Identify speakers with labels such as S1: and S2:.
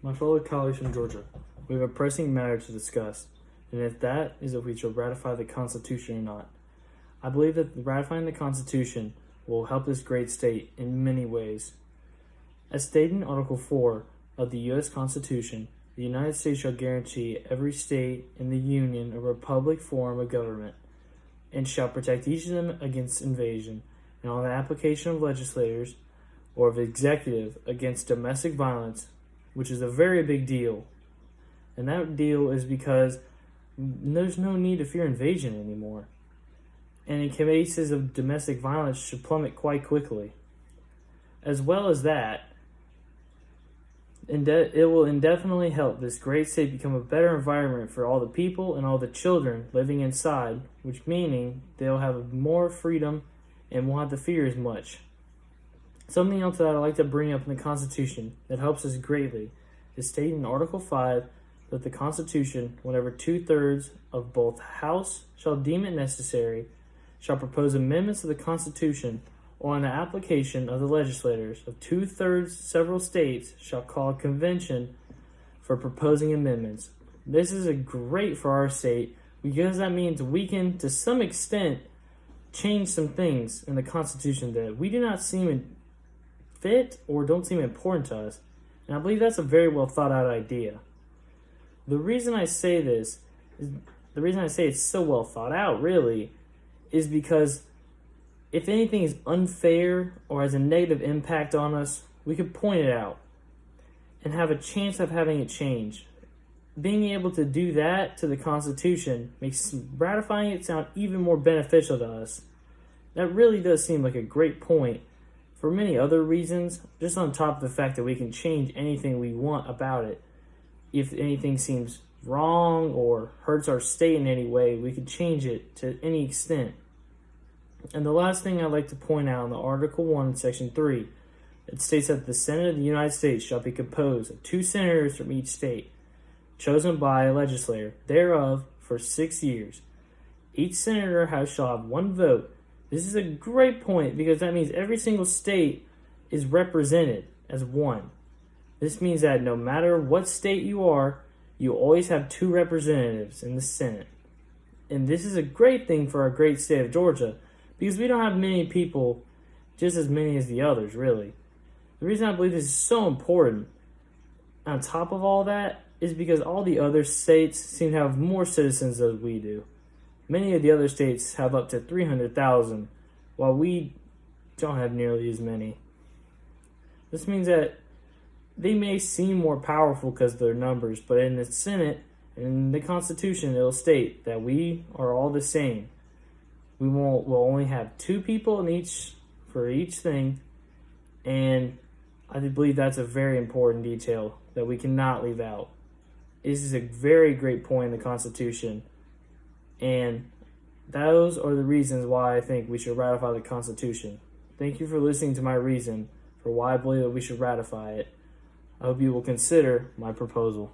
S1: My fellow colleagues from Georgia, we have a pressing matter to discuss, and if we should ratify the Constitution or not. I believe that ratifying the Constitution will help this great state in many ways. As stated in Article 4 of the U.S. Constitution, the United States shall guarantee every state in the Union a republic form of government, and shall protect each of them against invasion, and on the application of legislators or of executive against domestic violence, which is a very big deal. And that deal is because there's no need to fear invasion anymore. And in cases of domestic violence should plummet quite quickly. As well as that, it will indefinitely help this great state become a better environment for all the people and all the children living inside, which meaning they'll have more freedom and won't have to fear as much. Something else that I'd like to bring up in the Constitution that helps us greatly is stated in Article 5 that the Constitution, whenever 2/3 of both House shall deem it necessary, shall propose amendments to the Constitution, or on the application of the legislators of 2/3 several states shall call a convention for proposing amendments. This is great for our state because that means we can, to some extent, change some things in the Constitution that we do not seem fit or don't seem important to us. And I believe that's a very well thought out idea. The reason I say it's so well thought out, really, is because if anything is unfair or has a negative impact on us, we could point it out and have a chance of having it change. Being able to do that to the Constitution makes ratifying it sound even more beneficial to us. That really does seem like a great point for many other reasons, just on top of the fact that we can change anything we want about it. If anything seems wrong or hurts our state in any way, we could change it to any extent. And the last thing I'd like to point out in the Article 1, Section 3, it states that the Senate of the United States shall be composed of 2 senators from each state, chosen by a legislator thereof for 6 years. Each senator shall have 1 vote. This is a great point because that means every single state is represented as one. This means that no matter what state you are, you always have 2 representatives in the Senate. And this is a great thing for our great state of Georgia because we don't have many people, just as many as the others, really. The reason I believe this is so important, on top of all that, is because all the other states seem to have more citizens than we do. Many of the other states have up to 300,000, while we don't have nearly as many. This means that they may seem more powerful because of their numbers, but in the Senate and in the Constitution, it'll state that we are all the same. We'll only have 2 people for each thing, and I believe that's a very important detail that we cannot leave out. This is a very great point in the Constitution, and those are the reasons why I think we should ratify the Constitution. Thank you for listening to my reason for why I believe that we should ratify it. I hope you will consider my proposal.